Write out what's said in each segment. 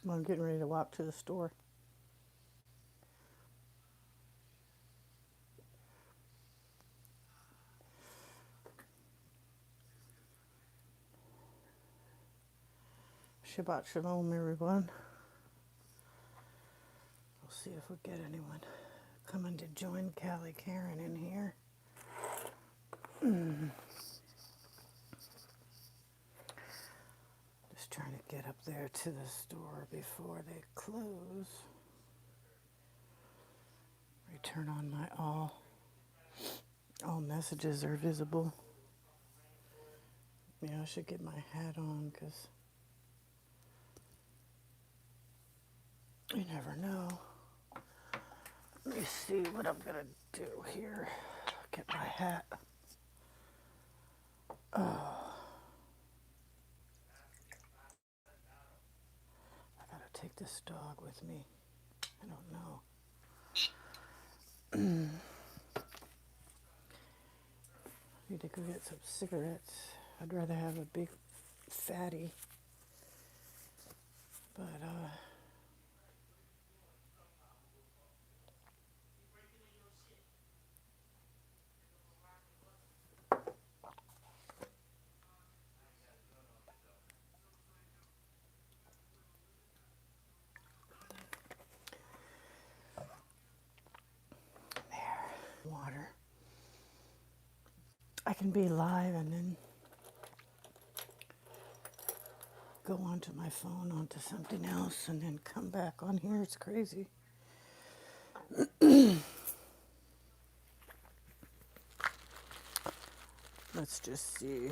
I'm getting ready to walk to the store. Shabbat shalom, everyone. We'll see if we get anyone coming to join KaliKaren in here. Just trying to get up there to the store before they close. Return on my all messages are visible. Yeah, I should get my hat on because you never know. Let me see what I'm gonna do here. Get my hat. I gotta take this dog with me. I don't know. Need to go get some cigarettes. I'd rather have a big fatty. But there, water. I can be live and then go onto my phone, onto something else, and then come back on here. It's crazy. Let's just see.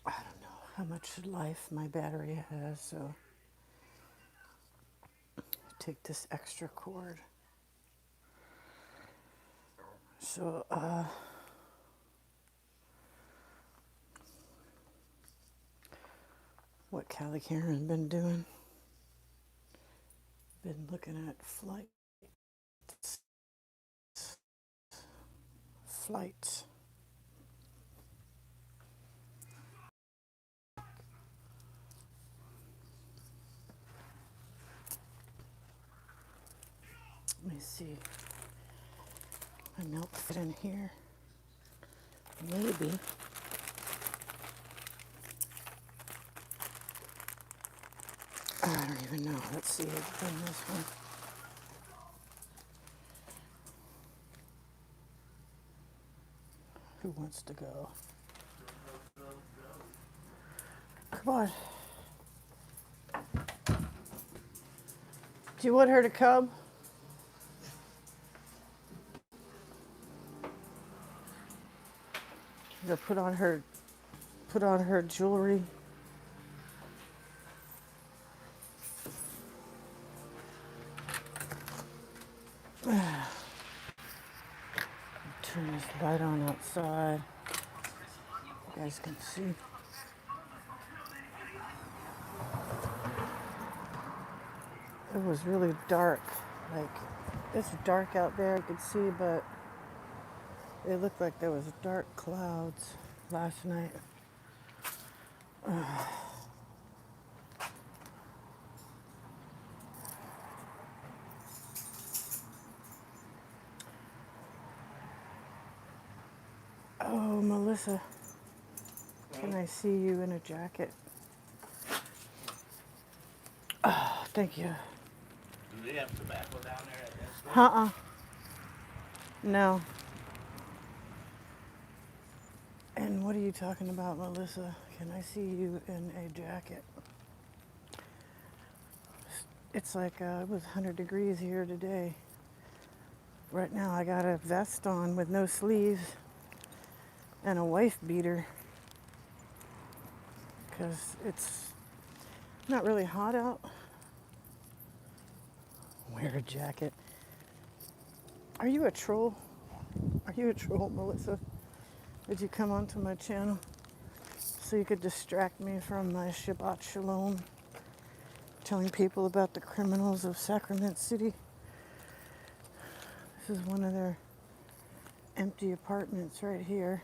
I don't know how much life my battery has, so take this extra cord. So, what KaliKaren been doing? Been looking at flights. Let me see. My milk fit in here. Maybe. I don't even know. Let's see. It's been this one. Who wants to go? Come on. Do you want her to come? To put on her jewelry. Turn this light on outside. You guys can see. It was really dark. Like, it's dark out there, I could see, but it looked like there was dark clouds last night. Oh, Melissa, can I see you in a jacket? Oh, thank you. Do they have tobacco down there at that store? No. And what are you talking about, Melissa? Can I see you in a jacket? It's like it was 100 degrees here today. Right now I got a vest on with no sleeves and a wife beater because it's not really hot out. Wear a jacket. Are you a troll? Are you a troll, Melissa? Did you come onto my channel so you could distract me from my Shabbat shalom, telling people about the criminals of Sacrament City? This is one of their empty apartments right here.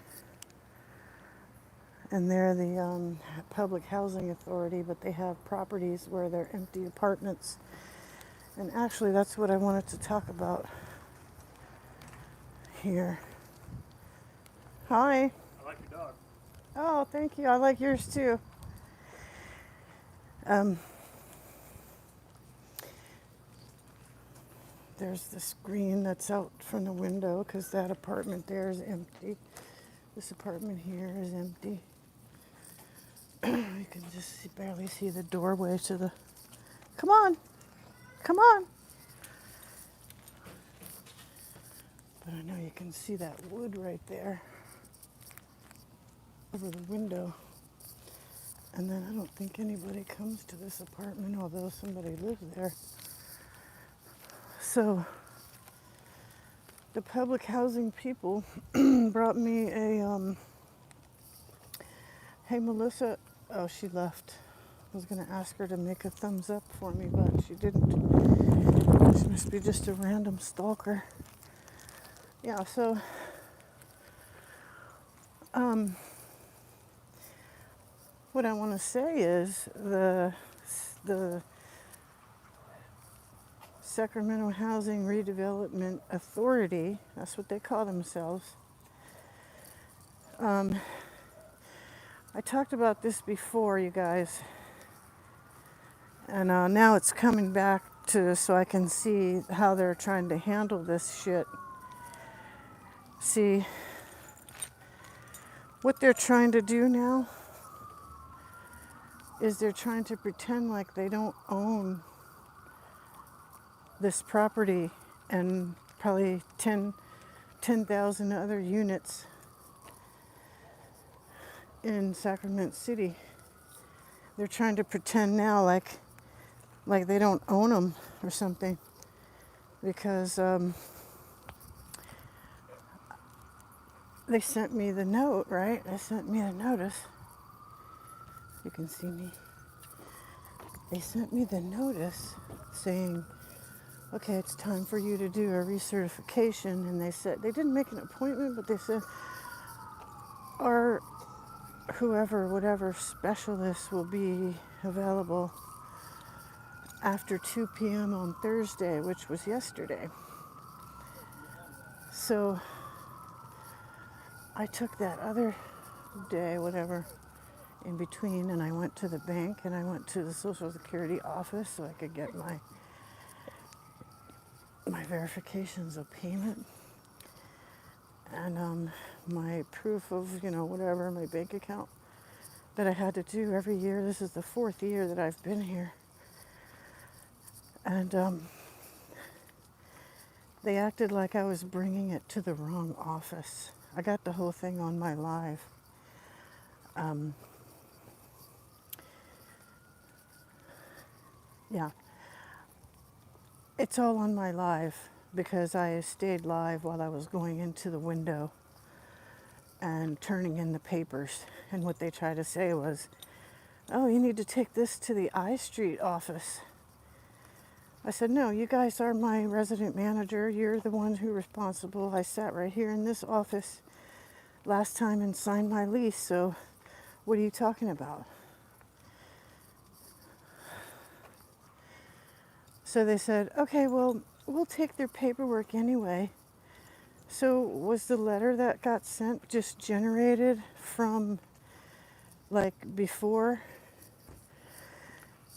And they're the public housing authority, but they have properties where they're empty apartments. And actually, that's what I wanted to talk about here. Hi. I like your dog. Oh, thank you. I like yours too. There's the screen that's out from the window because that apartment there is empty. This apartment here is empty. You can just barely see the doorway to the... Come on. Come on. But I know you can see that wood right there over the window. And then I don't think anybody comes to this apartment, although somebody lives there. So the public housing people brought me a, hey Melissa, oh she left. I was gonna ask her to make a thumbs up for me, but she didn't. She must be just a random stalker. Yeah, so what I want to say is the Sacramento Housing Redevelopment Authority, that's what they call themselves. I talked about this before, you guys, and now it's coming back to so I can see how they're trying to handle this shit. See, what they're trying to do now is they're trying to pretend like they don't own this property and probably 10,000 other units in Sacramento City. They're trying to pretend now like they don't own them or something, because they sent me the note, right? They sent me a notice. You can see me. They sent me the notice saying, okay, it's time for you to do a recertification. And they said, they didn't make an appointment, but they said, our whoever, whatever specialist will be available after 2 p.m. on Thursday, which was yesterday. So I took that other day, whatever, in between, and I went to the bank and I went to the Social Security office so I could get my verifications of payment and my proof of, whatever, my bank account that I had to do every year. This is the 4th year that I've been here. And they acted like I was bringing it to the wrong office. I got the whole thing on my live. Yeah. It's all on my live because I stayed live while I was going into the window and turning in the papers. And what they tried to say was, oh, you need to take this to the I Street office. I said, no, you guys are my resident manager. You're the one who's responsible. I sat right here in this office last time and signed my lease, so what are you talking about? So they said, okay, well, we'll take their paperwork anyway. So was the letter that got sent just generated from like before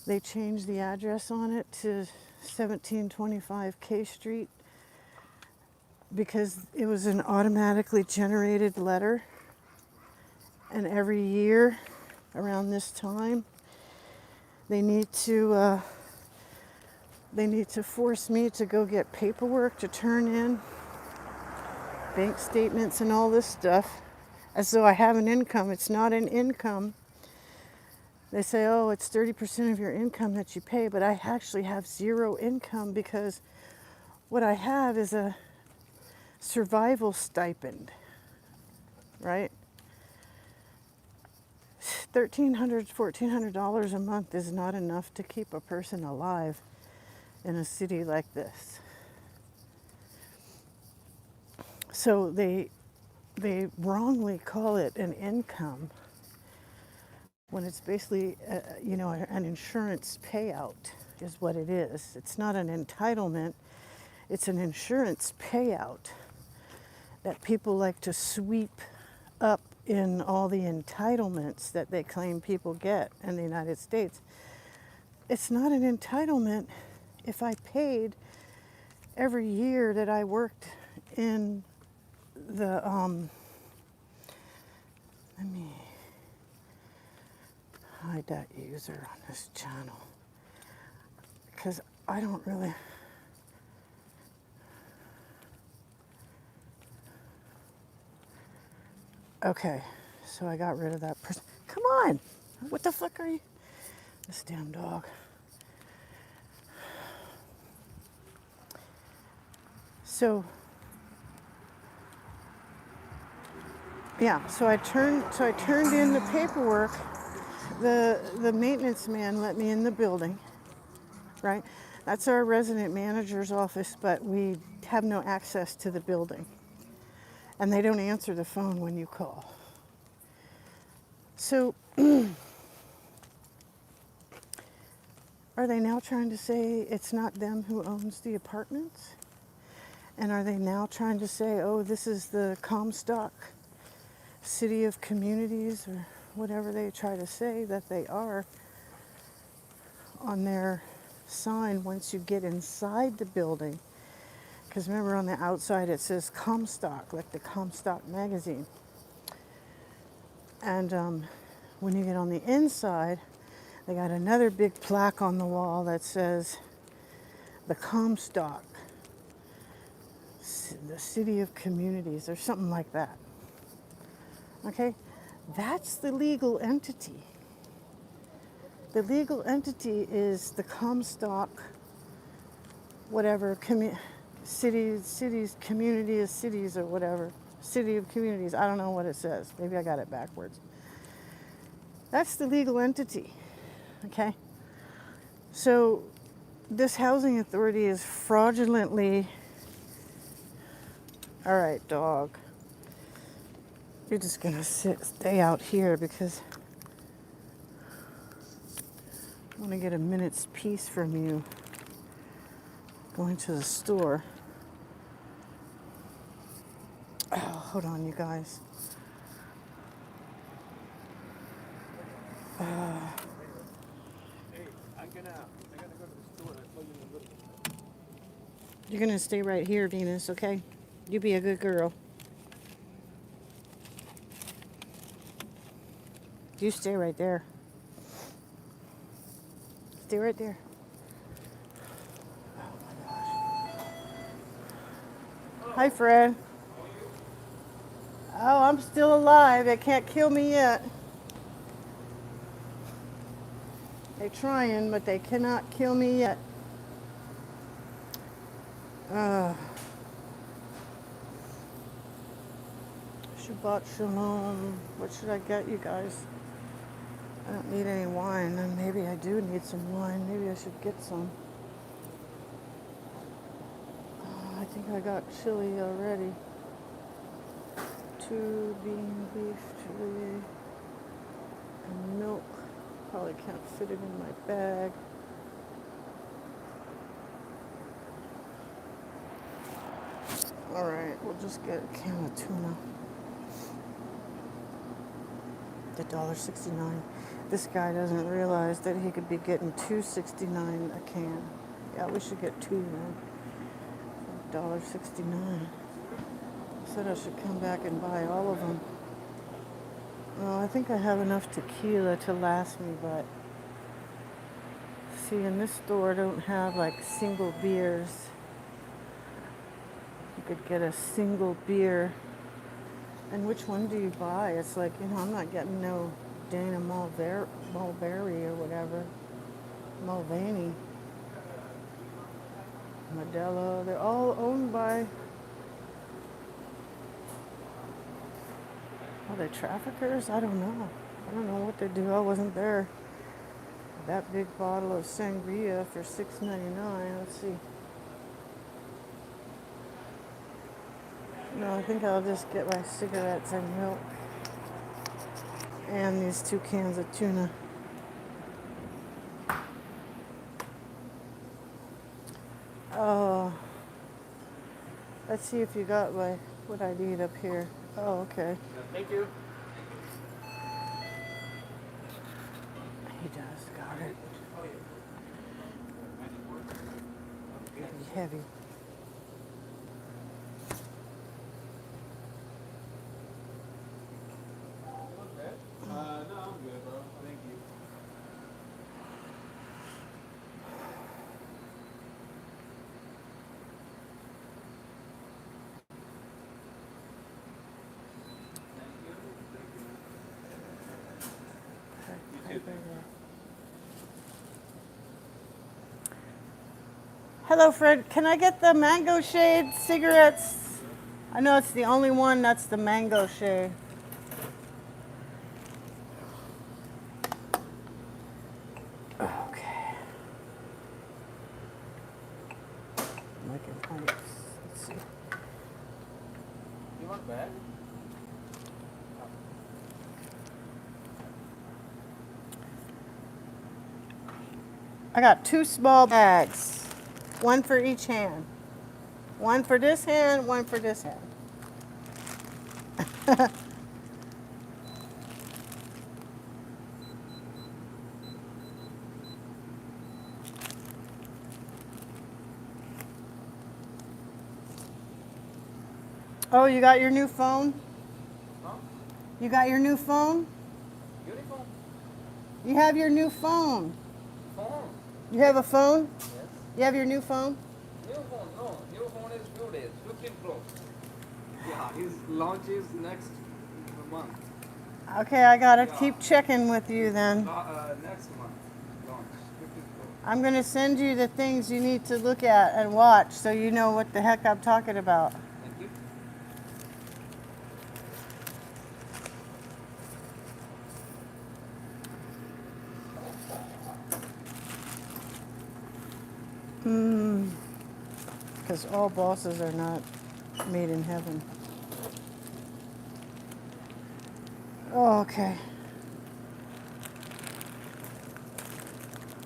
they changed the address on it to 1725 K Street because it was an automatically generated letter? And every year around this time, they need to force me to go get paperwork to turn in, bank statements and all this stuff, as though I have an income. It's not an income. They say, oh, it's 30% of your income that you pay, but I actually have zero income because what I have is a survival stipend, right? $1,300, $1,400 a month is not enough to keep a person alive in a city like this. So they wrongly call it an income when it's basically, an insurance payout is what it is. It's not an entitlement, it's an insurance payout that people like to sweep up in all the entitlements that they claim people get in the United States. It's not an entitlement if I paid every year that I worked in the, let me hide that user on this channel because I don't really, okay, so I got rid of that person. Come on, what the fuck are you? This damn dog. So, yeah, so I turned in the paperwork. The maintenance man let me in the building, right? That's our resident manager's office, but we have no access to the building. And they don't answer the phone when you call. So, are they now trying to say it's not them who owns the apartments? And are they now trying to say, oh, this is the Comstock City of Communities, or whatever they try to say that they are on their sign once you get inside the building? Because remember, on the outside it says Comstock, like the Comstock magazine. And when you get on the inside, they got another big plaque on the wall that says the Comstock, the City of Communities, or something like that. Okay? That's the legal entity. The legal entity is the Comstock, whatever, cities, communities, cities, or whatever. City of Communities. I don't know what it says. Maybe I got it backwards. That's the legal entity. Okay? So this housing authority is fraudulently, all right, dog, you're just gonna stay out here because I want to get a minute's peace from you going to the store. Oh, hold on, you guys. Hey, I gotta go to the store. I told you to go to the store. You're gonna stay right here, Venus, okay? You be a good girl. You stay right there. Stay right there. Hi, Fred. Oh, I'm still alive. They can't kill me yet. They're trying, but they cannot kill me yet. Uh, Shabbat shalom. What should I get you guys? I don't need any wine, and maybe I do need some wine. Maybe I should get some. I think I got chili already. 2 bean beef chili and milk. Probably can't fit it in my bag. All right, we'll just get a can of tuna. The $1.69. This guy doesn't realize that he could be getting $2.69 a can. Yeah, we should get two then. $1.69. Said I should come back and buy all of them. Well, I think I have enough tequila to last me, but see, in this store, I don't have like single beers. You could get a single beer. And which one do you buy? It's like, I'm not getting no Dana Mulberry or whatever. Mulvaney. Modelo. They're all owned by, are they traffickers? I don't know. I don't know what they do. I wasn't there. That big bottle of sangria for $6.99. Let's see. No, I think I'll just get my cigarettes and milk and these 2 cans of tuna. Oh, let's see if you got what I need up here. Oh, okay. Thank you. He does, got it. Pretty heavy. Okay. No, I'm good, bro. Thank you. Hello, Fred. Can I get the mango shade cigarettes? I know it's the only one that's the mango shade. Okay. Making pipes. Let's see. You want bag? I got 2 small bags, 1 for each hand. 1 for this hand, 1 for this hand. Oh, you got your new phone? Huh? You got your new phone? Beautiful. You have your new phone. Phone. You have a phone? Yes. You have your new phone? New phone, no. New phone is 2 days. 15 Pro. Yeah, his launch is next month. Okay, I gotta Yeah. keep checking with you then. Next month. Launch. 15 Pro. I'm gonna send you the things you need to look at and watch so you know what the heck I'm talking about. Thank you. Because all bosses are not made in heaven. Oh, okay.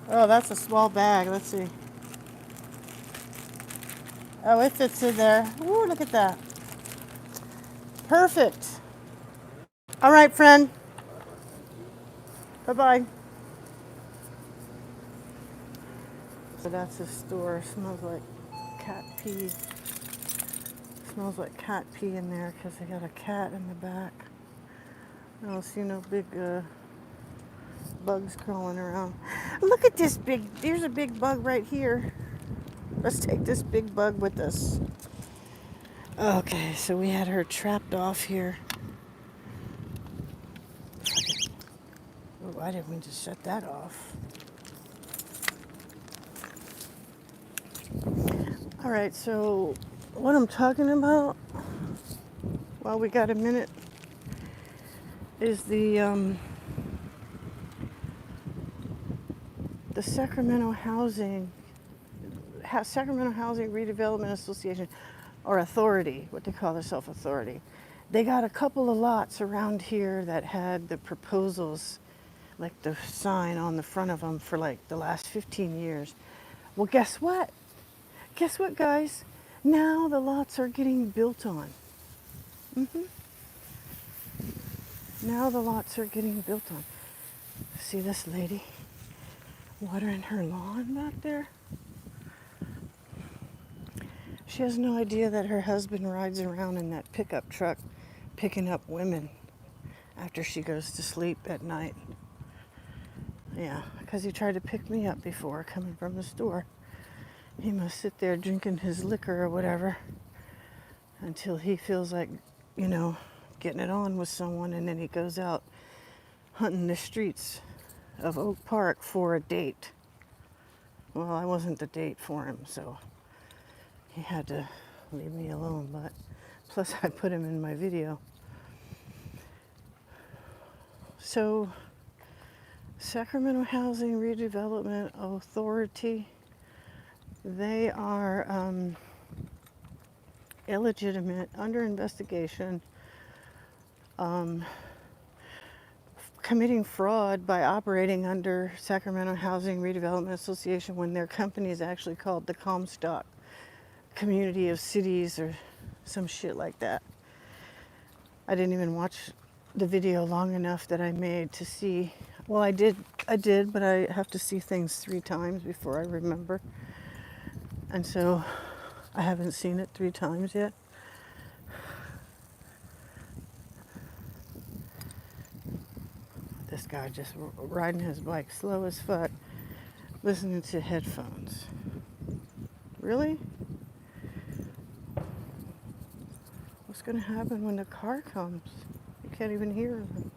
Oh, that's a small bag. Let's see. Oh, it fits in there. Ooh, look at that. Perfect. All right, friend. Bye-bye. So that's the store. Smells like cat pee. Smells like cat pee in there because they got a cat in the back. I don't see no big bugs crawling around. Look at this big, there's a big bug right here. Let's take this big bug with us. Okay, so we had her trapped off here. Oh, why didn't we just shut that off? All right, so what I'm talking about, while we got a minute, is the Sacramento Sacramento Housing Redevelopment Association, or Authority, what they call themselves, Authority. They got a couple of lots around here that had the proposals, like the sign on the front of them for like the last 15 years. Well, guess what? Guess what, guys? Now the lots are getting built on. Now the lots are getting built on. See this lady watering her lawn back there? She has no idea that her husband rides around in that pickup truck picking up women after she goes to sleep at night. Yeah, because he tried to pick me up before coming from the store. He must sit there drinking his liquor or whatever until he feels like, getting it on with someone, and then he goes out hunting the streets of Oak Park for a date. Well, I wasn't the date for him, so he had to leave me alone, but plus I put him in my video. So, Sacramento Housing Redevelopment Authority, they are illegitimate, under investigation, committing fraud by operating under Sacramento Housing Redevelopment Association when their company is actually called the Comstock Community of Cities or some shit like that. I didn't even watch the video long enough that I made to see. Well, I did, but I have to see things 3 times before I remember. And so I haven't seen it 3 times yet. This guy just riding his bike slow as fuck, listening to headphones. Really? What's going to happen when the car comes? You can't even hear them.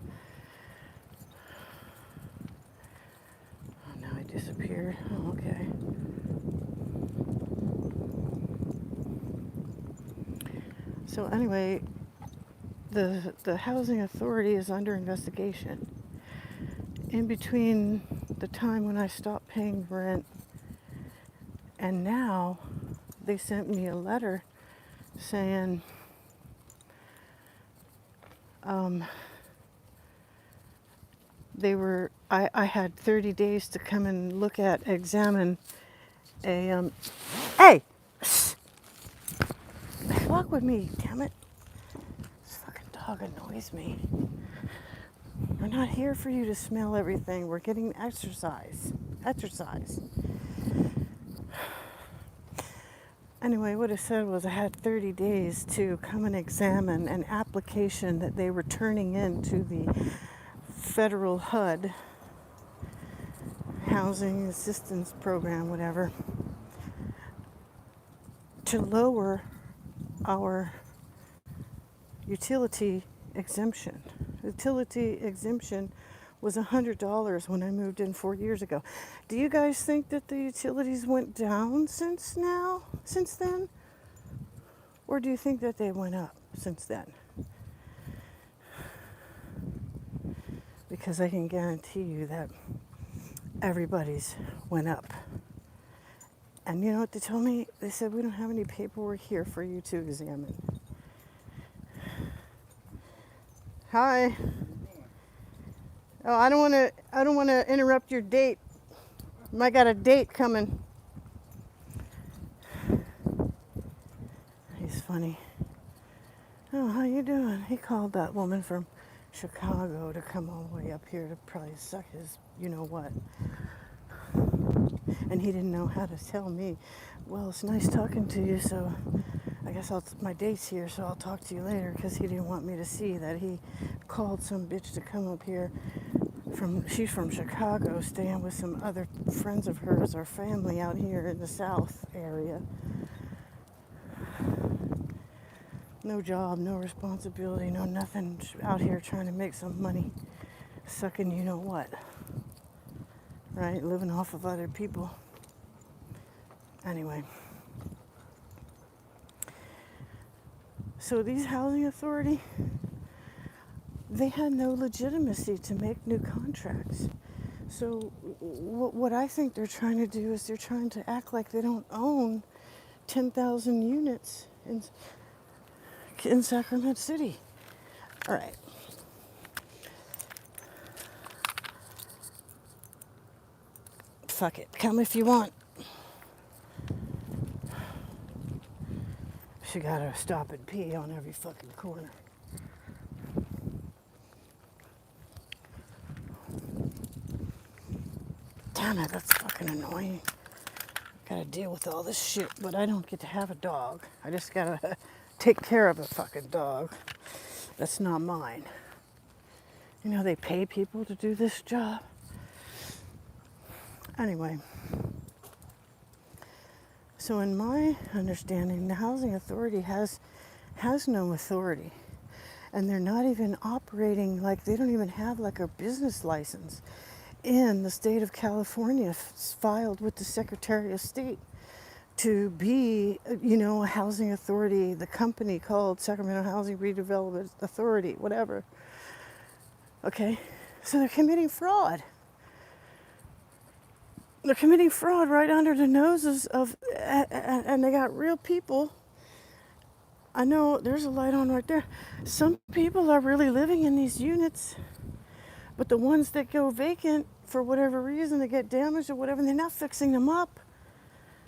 Oh, now he disappeared. Oh, okay. So anyway, the housing authority is under investigation. In between the time when I stopped paying rent and now, they sent me a letter saying I had 30 days to come and examine a, hey! Walk with me, damn it. This fucking dog annoys me. We're not here for you to smell everything. We're getting exercise. Exercise. Anyway, what it said was I had 30 days to come and examine an application that they were turning in to the federal HUD, Housing Assistance Program, whatever, to lower our utility exemption. Utility exemption was $100 when I moved in 4 years ago. Do you guys think that the utilities went down since then? Or do you think that they went up since then? Because I can guarantee you that everybody's went up. And you know what they told me? They said, we don't have any paperwork here for you to examine. Hi. Oh, I don't want to interrupt your date. You might got a date coming. He's funny. Oh, how you doing? He called that woman from Chicago to come all the way up here to probably suck his you-know-what. And he didn't know how to tell me, well, it's nice talking to you, so I guess my date's here, so I'll talk to you later, because he didn't want me to see that he called some bitch to come up here. She's from Chicago, staying with some other friends of hers, our family out here in the South area. No job, no responsibility, no nothing, out here trying to make some money, sucking you know what, right? Living off of other people. Anyway. So these housing authority, they had no legitimacy to make new contracts. So what I think they're trying to do is they're trying to act like they don't own 10,000 units in Sacramento City. All right. Fuck it. Come if you want. She gotta stop and pee on every fucking corner. Damn it, that's fucking annoying. Gotta deal with all this shit, but I don't get to have a dog. I just gotta take care of a fucking dog. That's not mine. You know, they pay people to do this job. Anyway. So in my understanding, the housing authority has no authority. And they're not even operating, like they don't even have like a business license in the state of California filed with the Secretary of State to be, a housing authority, the company called Sacramento Housing Redevelopment Authority, whatever. Okay? So they're committing fraud. They're committing fraud right under the noses of, and they got real people I know there's a light on right there. Some people are really living in these units, but the ones that go vacant for whatever reason, they get damaged or whatever, they're not fixing them up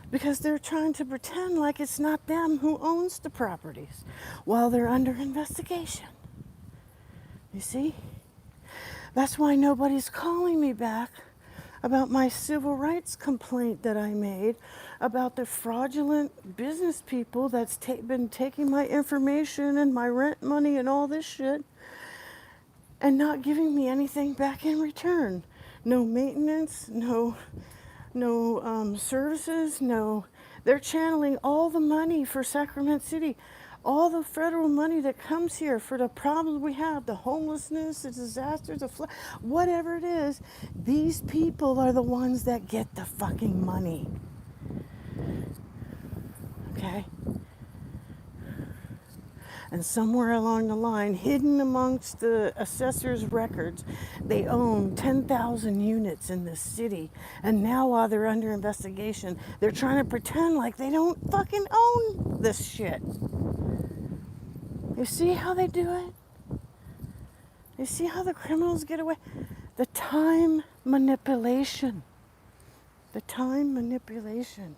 because they're trying to pretend like it's not them who owns the properties while they're under investigation. You see? That's why nobody's calling me back about my civil rights complaint that I made about the fraudulent business people that's been taking my information and my rent money and all this shit and not giving me anything back in return. No maintenance, no services, no. They're channeling all the money for Sacramento City, all the federal money that comes here for the problems we have, the homelessness, the disasters, the flood, whatever it is. These people are the ones that get the fucking money. Okay? And somewhere along the line, hidden amongst the assessor's records, they own 10,000 units in this city. And now while they're under investigation, they're trying to pretend like they don't fucking own this shit. You see how they do it? You see how the criminals get away? The time manipulation. The time manipulation.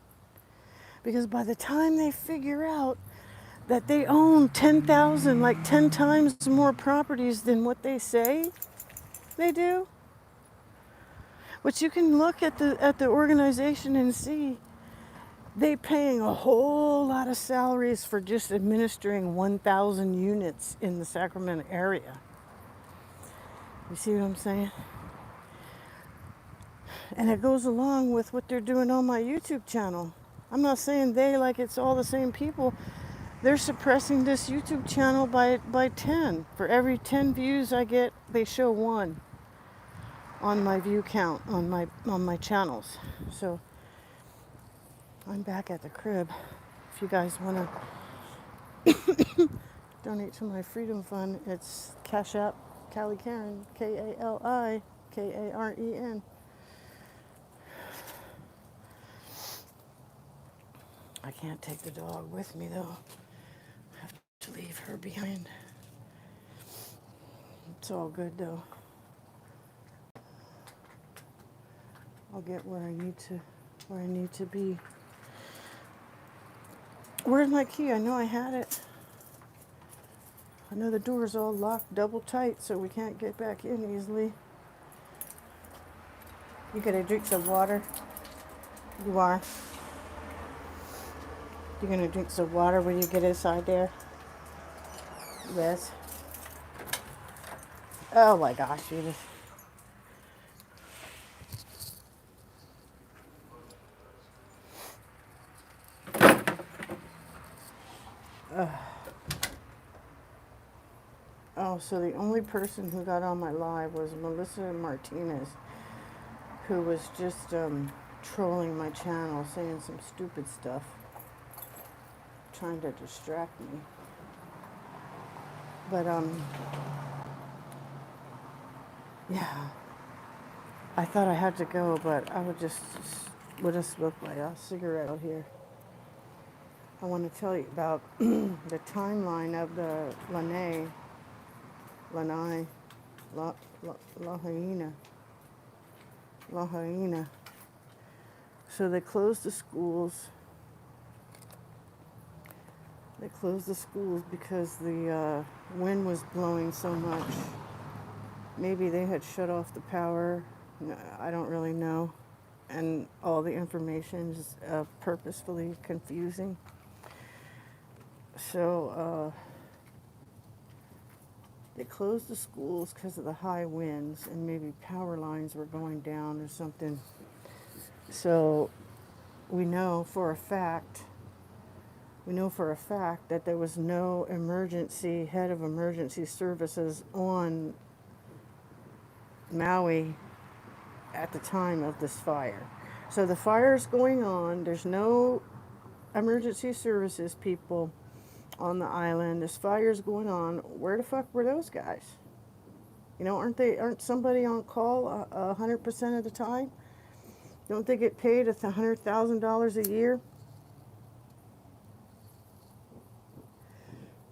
Because by the time they figure out that they own 10,000, like 10 times more properties than what they say they do. But you can look at the organization and see they paying a whole lot of salaries for just administering 1,000 units in the Sacramento area. You see what I'm saying? And it goes along with what they're doing on my YouTube channel. I'm not saying they like it's all the same people. They're suppressing this YouTube channel by 10. For every 10 views I get, they show 1 on my view count on my channels. So I'm back at the crib. If you guys want to donate to my Freedom Fund, it's Cash App KaliKaren, KaliKaren. I can't take the dog with me though. I have to leave her behind. It's all good though. I'll get where I need to be. Where's my key? I know I had it. I know the door's all locked double tight so we can't get back in easily. You gonna drink some water? You are. You're gonna drink some water when you get inside there? Yes. Oh my gosh, you just... Oh, so the only person who got on my live was Melissa Martinez, who was just trolling my channel, saying some stupid stuff, trying to distract me. But yeah, I thought I had to go, but I would just smoke my cigarette out here. I want to tell you about the timeline of the La Hyena. So they closed the schools. They closed the schools because the wind was blowing so much. Maybe they had shut off the power. No, I don't really know. And all the information is purposefully confusing. So they closed the schools because of the high winds, and maybe power lines were going down or something. So we know for a fact that there was no head of emergency services on Maui at the time of this fire. So the fire's going on. There's no emergency services people on the island. This fire's going on. Where the fuck were those guys? You know, aren't somebody on call 100% of the time? Don't they get paid $100,000 a year?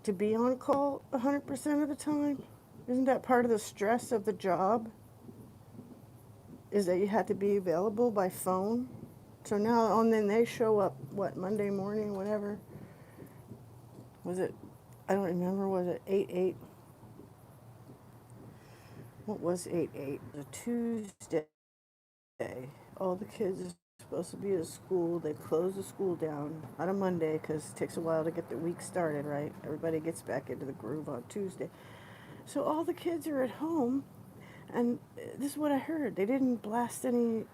to be on call 100% of the time? Isn't that part of the stress of the job? Is that you had to be available by phone? So now, and then they show up, what, Monday morning, whatever. Was it, I don't remember, was it 8-8? What was 8-8? It was a Tuesday. All the kids are supposed to be at school. They close the school down on a Monday because it takes a while to get the week started, right? Everybody gets back into the groove on Tuesday. So all the kids are at home, and this is what I heard. They didn't blast any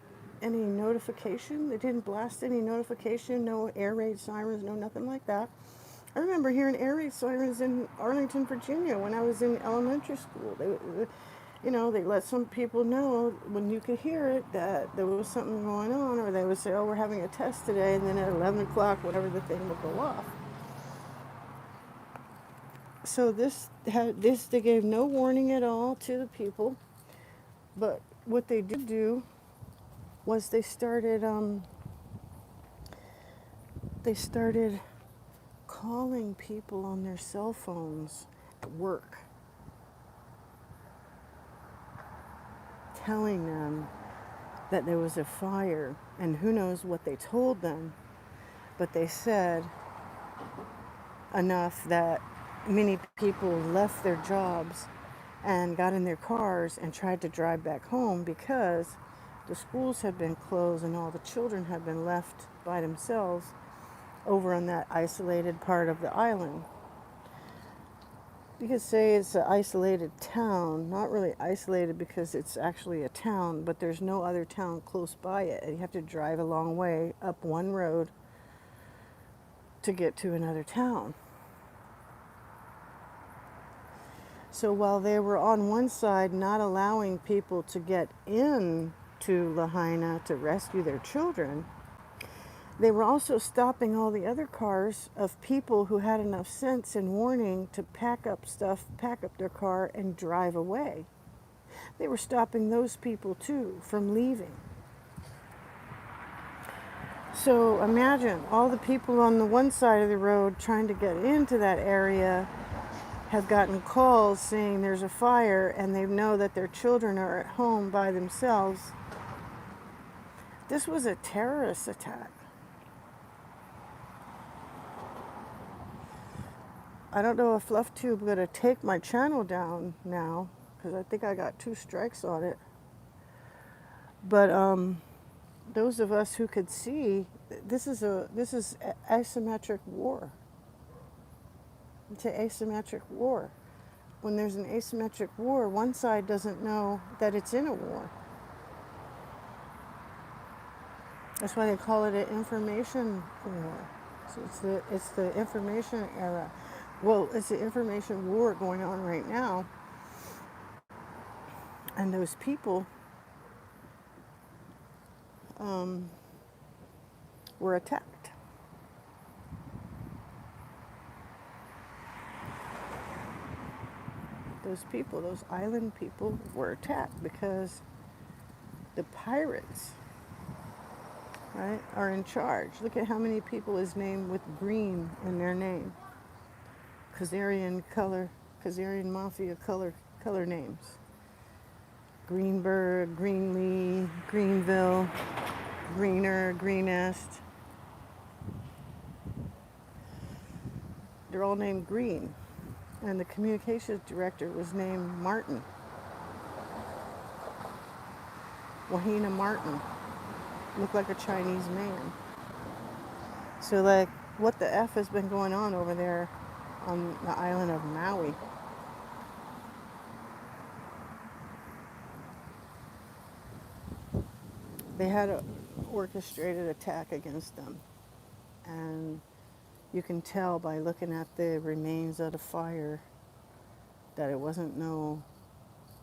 notification. They didn't blast any notification. No air raid sirens. No nothing like that. I remember hearing air raid sirens in Arlington, Virginia, when I was in elementary school. They let some people know when you could hear it that there was something going on, or they would say, "Oh, we're having a test today," and then at 11 o'clock, whatever, the thing would go off. So they gave no warning at all to the people, but what they did do was they started calling people on their cell phones at work, telling them that there was a fire, and who knows what they told them, but they said enough that many people left their jobs and got in their cars and tried to drive back home because the schools had been closed and all the children had been left by themselves over on that isolated part of the island. You could say it's an isolated town, not really isolated because it's actually a town, but there's no other town close by it. You have to drive a long way up one road to get to another town. So while they were on one side not allowing people to get in to Lahaina to rescue their children, they were also stopping all the other cars of people who had enough sense and warning to pack up stuff, pack up their car, and drive away. They were stopping those people too from leaving. So imagine all the people on the one side of the road trying to get into that area have gotten calls saying there's a fire, and they know that their children are at home by themselves. This was a terrorist attack. I don't know if LuffTube going to take my channel down now because I think I got 2 strikes on it. But those of us who could see, this is asymmetric war. It's an asymmetric war. When there's an asymmetric war, one side doesn't know that it's in a war. That's why they call it an information war. So it's the information era. Well, it's the information war going on right now. And those people were attacked. Those people, those island people, were attacked because the pirates, right, are in charge. Look at how many people is named with green in their name. Khazarian Mafia color names. Greenberg, Greenlee, Greenville, Greener, Greenest. They're all named Green. And the communications director was named Martin. Wahina Martin. Looked like a Chinese man. So like, what the F has been going on over there on the island of Maui? They had an orchestrated attack against them. And you can tell by looking at the remains of the fire that it wasn't no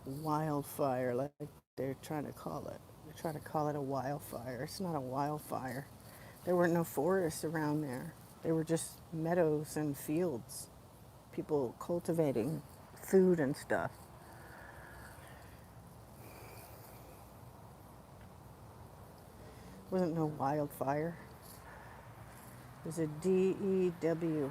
wildfire like they're trying to call it. They're trying to call it a wildfire. It's not a wildfire. There weren't no forests around there. They were just meadows and fields. People cultivating food and stuff. It wasn't no wildfire. It was a DEW.